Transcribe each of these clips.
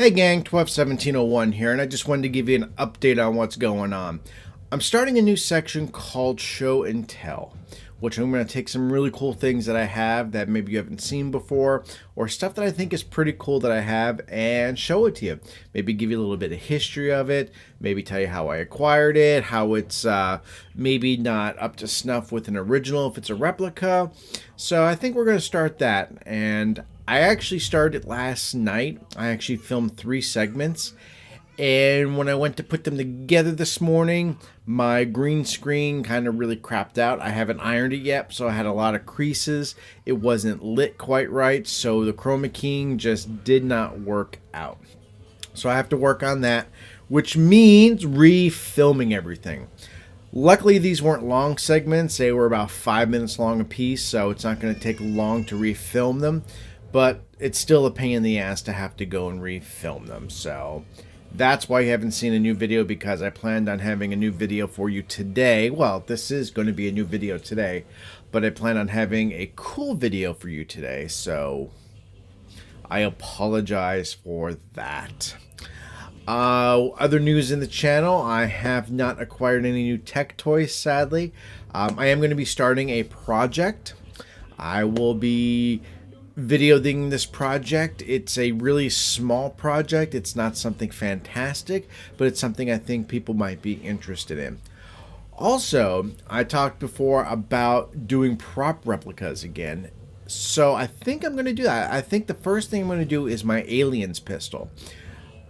Hey gang, Twevlog1701 here, and I just wanted to give you an update on what's going on. I'm starting a new section called Show and Tell, which I'm going to take some really cool things that I have that maybe you haven't seen before, or stuff that I think is pretty cool that I have, and show it to you. Maybe give you a little bit of history of it, maybe tell you how I acquired it, how it's maybe not up to snuff with an original if it's a replica. So I think we're going to start that, and I actually started last night. I actually filmed 3 segments, and when I went to put them together this morning, my green screen kind of really crapped out. I haven't ironed it yet, so I had a lot of creases. It wasn't lit quite right, so the chroma keying just did not work out. So I have to work on that, which means refilming everything. Luckily, these weren't long segments. They were about 5 minutes long a piece, so it's not going to take long to refilm them. But it's still a pain in the ass to have to go and refilm them. So that's why you haven't seen a new video, because I planned on having a new video for you today. Well, this is going to be a new video today, but I plan on having a cool video for you today. So I apologize for that. Other news in the channel, I have not acquired any new tech toys, sadly. I am going to be starting a project. I will be videoing this project. It's a really small project. It's not something fantastic, but it's something I think people might be interested in. Also, I talked before about doing prop replicas again, so I think I'm going to do that. I think the first thing I'm going to do is my aliens pistol.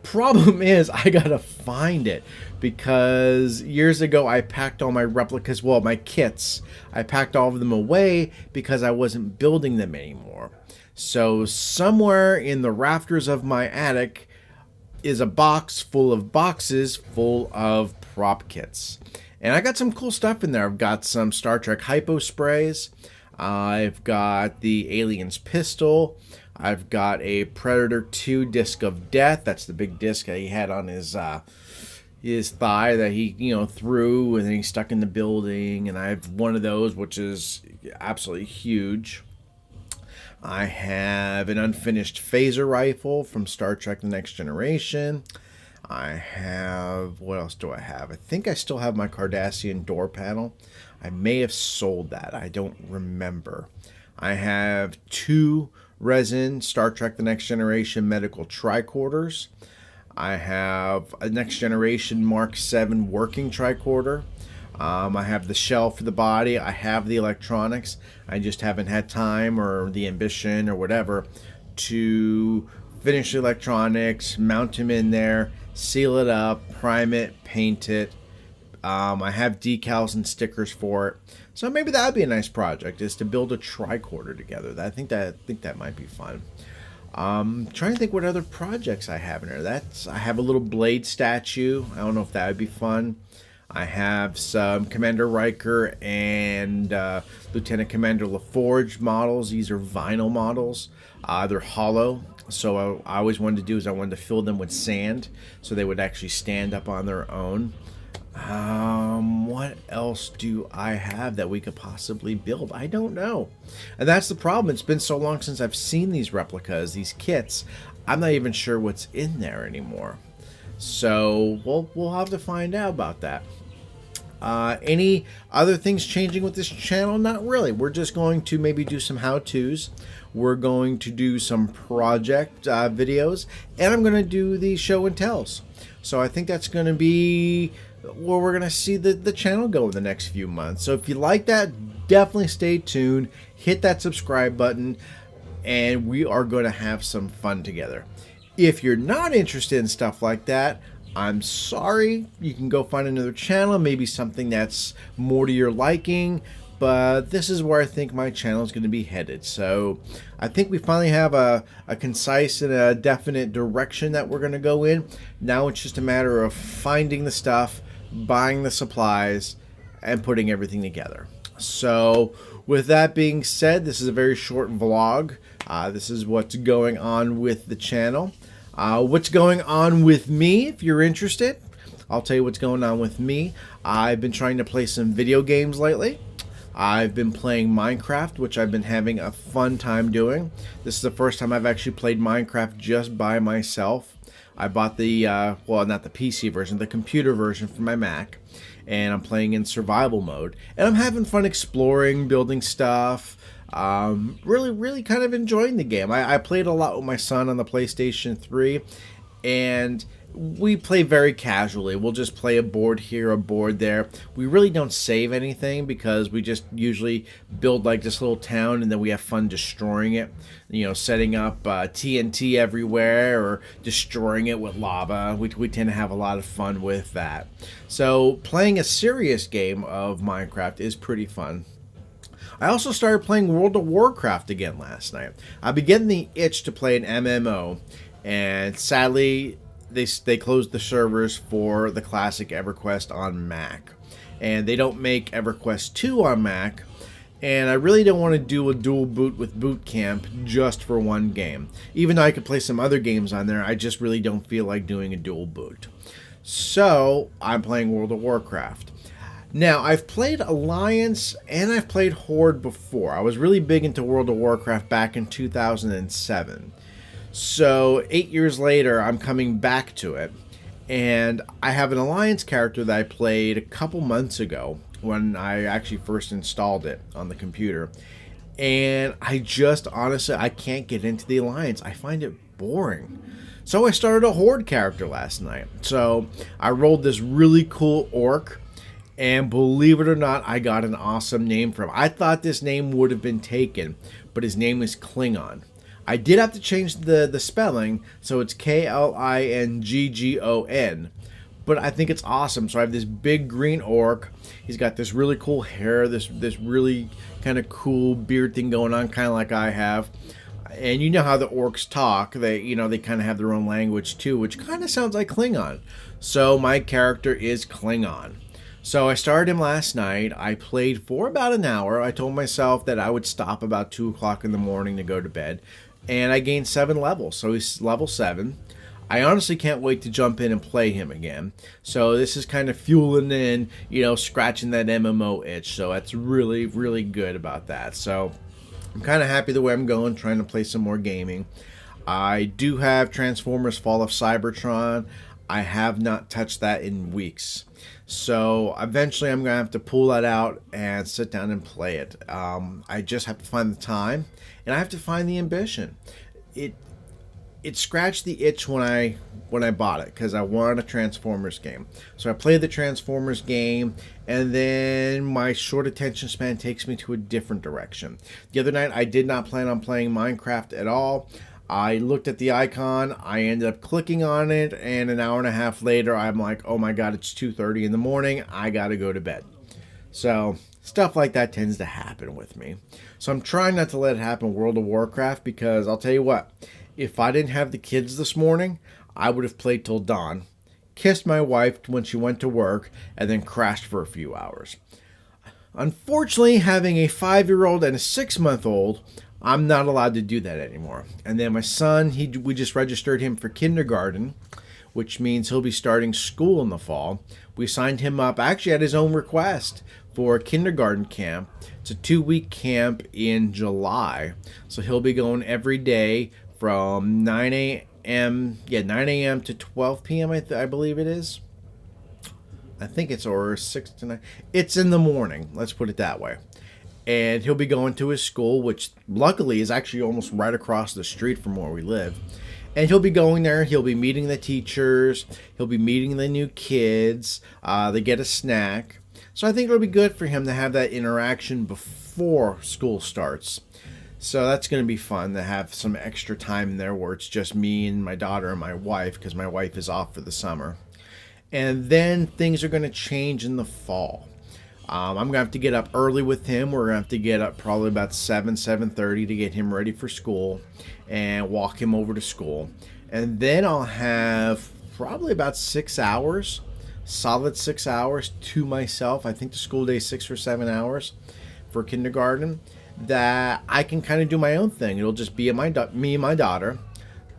Problem is, I gotta find it, because years ago I packed all my replicas, well, my kits, I packed all of them away because I wasn't building them anymore. So somewhere in the rafters of my attic is a box full of boxes full of prop kits. And I got some cool stuff in there. I've got some Star Trek hypo sprays. I've got the aliens pistol. I've got a Predator 2 disc of death. That's the big disc that he had on his thigh that he, threw and then he stuck in the building. And I have one of those, which is absolutely huge. I have an unfinished phaser rifle from Star Trek The Next Generation. I have, what else do I have? I think I still have my Cardassian door panel. I may have sold that. I don't remember. I have 2 resin Star Trek The Next Generation medical tricorders. I have a Next Generation Mark 7 working tricorder. I have the shell for the body. I have the electronics. I just haven't had time or the ambition or whatever to finish the electronics, mount them in there, seal it up, prime it, paint it. I have decals and stickers for it. So maybe that would be a nice project, is to build a tricorder together. I think that might be fun. Trying to think what other projects I have in there. I have a little blade statue. I don't know if that would be fun. I have some Commander Riker and Lieutenant Commander LaForge models. These are vinyl models. They're hollow. So I always wanted to do is I wanted to fill them with sand so they would actually stand up on their own. What else do I have that we could possibly build? I don't know. And that's the problem. It's been so long since I've seen these replicas, these kits. I'm not even sure what's in there anymore. So we'll have to find out about that. Any other things changing with this channel? Not really. We're just going to maybe do some how-tos. We're going to do some project videos, and I'm going to do the show and tells. So I think that's going to be where we're going to see the channel go in the next few months. So if you like that, definitely stay tuned. Hit that subscribe button, and we are going to have some fun together. If you're not interested in stuff like that, I'm sorry. You can go find another channel, maybe something that's more to your liking. But this is where I think my channel is going to be headed. So I think we finally have a concise and a definite direction that we're going to go in. Now it's just a matter of finding the stuff, buying the supplies, and putting everything together. So with that being said, this is a very short vlog. This is what's going on with the channel. What's going on with me, if you're interested, I'll tell you what's going on with me. I've been trying to play some video games lately. I've been playing Minecraft, which I've been having a fun time doing. This is the first time I've actually played Minecraft just by myself. I bought the, well, not the PC version, the computer version for my Mac, and I'm playing in survival mode. And I'm having fun exploring, building stuff. Really kind of enjoying the game. I played a lot with my son on the PlayStation 3, and we play very casually. We'll just play a board here, a board there. We really don't save anything because we just usually build like this little town and then we have fun destroying it. You know, setting up TNT everywhere or destroying it with lava. We tend to have a lot of fun with that. So playing a serious game of Minecraft is pretty fun. I also started playing World of Warcraft again last night. I've been getting the itch to play an MMO, and sadly, they closed the servers for the classic EverQuest on Mac. And they don't make EverQuest 2 on Mac, and I really don't want to do a dual boot with Boot Camp just for one game. Even though I could play some other games on there, I just really don't feel like doing a dual boot. So, I'm playing World of Warcraft. Now, I've played Alliance and I've played Horde before. I was really big into World of Warcraft back in 2007. So 8 years later, I'm coming back to it, and I have an Alliance character that I played a couple months ago when I actually first installed it on the computer, and I just honestly, I can't get into the Alliance. I find it boring. So I started a Horde character last night. So I rolled this really cool orc, and believe it or not, I got an awesome name for him. I thought this name would have been taken, but his name is Klingon. I did have to change the spelling, so it's Klinggon, but I think it's awesome. So I have this big green orc. He's got this really cool hair, this really kind of cool beard thing going on, kind of like I have. And you know how the orcs talk. They kind of have their own language too, which kind of sounds like Klingon. So my character is Klingon. So I started him last night. I played for about an hour. I told myself that I would stop about 2 o'clock in the morning to go to bed. And I gained 7 levels, so he's level 7. I honestly can't wait to jump in and play him again. So this is kind of fueling in, scratching that MMO itch. So that's really, really good about that. So I'm kind of happy the way I'm going, trying to play some more gaming. I do have Transformers Fall of Cybertron. I have not touched that in weeks. So eventually I'm going to have to pull that out and sit down and play it. I just have to find the time, and I have to find the ambition. It scratched the itch when I bought it because I wanted a Transformers game. So I played the Transformers game, and then my short attention span takes me to a different direction. The other night I did not plan on playing Minecraft at all. I looked at the icon, I ended up clicking on it, and an hour and a half later, I'm like, oh my god, it's 2:30 in the morning, I gotta go to bed. So, stuff like that tends to happen with me. So I'm trying not to let it happen in World of Warcraft, because I'll tell you what, if I didn't have the kids this morning, I would have played till dawn, kissed my wife when she went to work, and then crashed for a few hours. Unfortunately, having a 5-year-old and a 6-month-old, I'm not allowed to do that anymore. And then my son, we just registered him for kindergarten, which means he'll be starting school in the fall. We signed him up, actually at his own request, for kindergarten camp. It's a 2-week camp in July. So he'll be going every day from 9 a.m. to 12 p.m. I believe it is. I think it's or 6 to 9. It's in the morning, let's put it that way. And he'll be going to his school, which luckily is actually almost right across the street from where we live. And he'll be going there, he'll be meeting the teachers, he'll be meeting the new kids, they get a snack. So I think it'll be good for him to have that interaction before school starts. So that's going to be fun to have some extra time there where it's just me and my daughter and my wife, because my wife is off for the summer. And then things are going to change in the fall. I'm going to have to get up early with him. We're going to have to get up probably about 7:30 to get him ready for school and walk him over to school. And then I'll have probably about 6 hours, solid 6 hours to myself. I think the school day is 6 or 7 hours for kindergarten, that I can kind of do my own thing. It'll just be me and my daughter.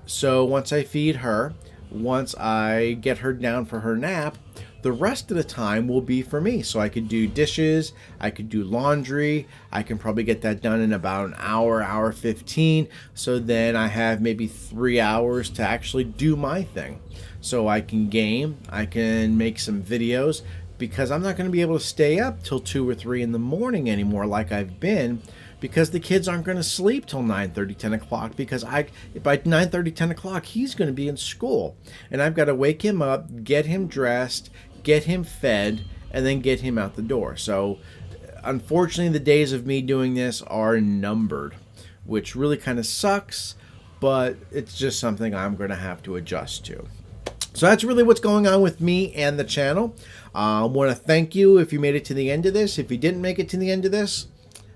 So once I feed her, once I get her down for her nap, The rest of the time will be for me. So I could do dishes, I could do laundry, I can probably get that done in about an hour, hour 15. So then I have maybe 3 hours to actually do my thing. So I can game, I can make some videos, because I'm not going to be able to stay up till 2 or 3 in the morning anymore like I've been, because the kids aren't going to sleep till 9:30, 10 o'clock, because by 9:30, 10 o'clock, he's going to be in school. And I've got to wake him up, get him dressed, get him fed, and then get him out the door. So unfortunately, the days of me doing this are numbered, which really kind of sucks, but it's just something I'm going to have to adjust to. So that's really what's going on with me and the channel. I want to thank you if you made it to the end of this. If you didn't make it to the end of this,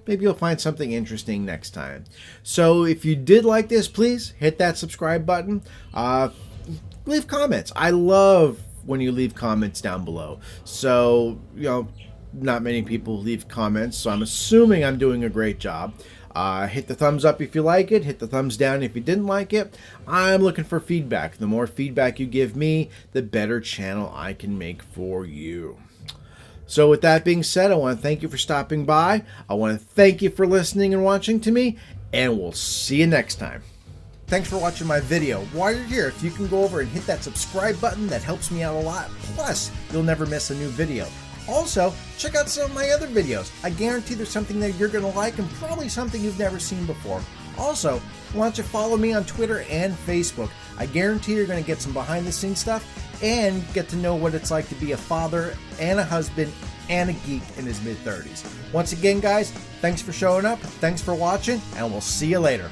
maybe you'll find something interesting next time. So if you did like this, please hit that subscribe button. Leave comments. I love when you leave comments down below. So, not many people leave comments, so I'm assuming I'm doing a great job. Hit the thumbs up if you like it. Hit the thumbs down if you didn't like it. I'm looking for feedback. The more feedback you give me, the better channel I can make for you. So with that being said, I want to thank you for stopping by. I want to thank you for listening and watching to me, and we'll see you next time. Thanks for watching my video. While you're here, if you can go over and hit that subscribe button, that helps me out a lot. Plus, you'll never miss a new video. Also, check out some of my other videos. I guarantee there's something that you're going to like and probably something you've never seen before. Also, why don't you follow me on Twitter and Facebook? I guarantee you're going to get some behind-the-scenes stuff and get to know what it's like to be a father and a husband and a geek in his mid-30s. Once again, guys, thanks for showing up, thanks for watching, and we'll see you later.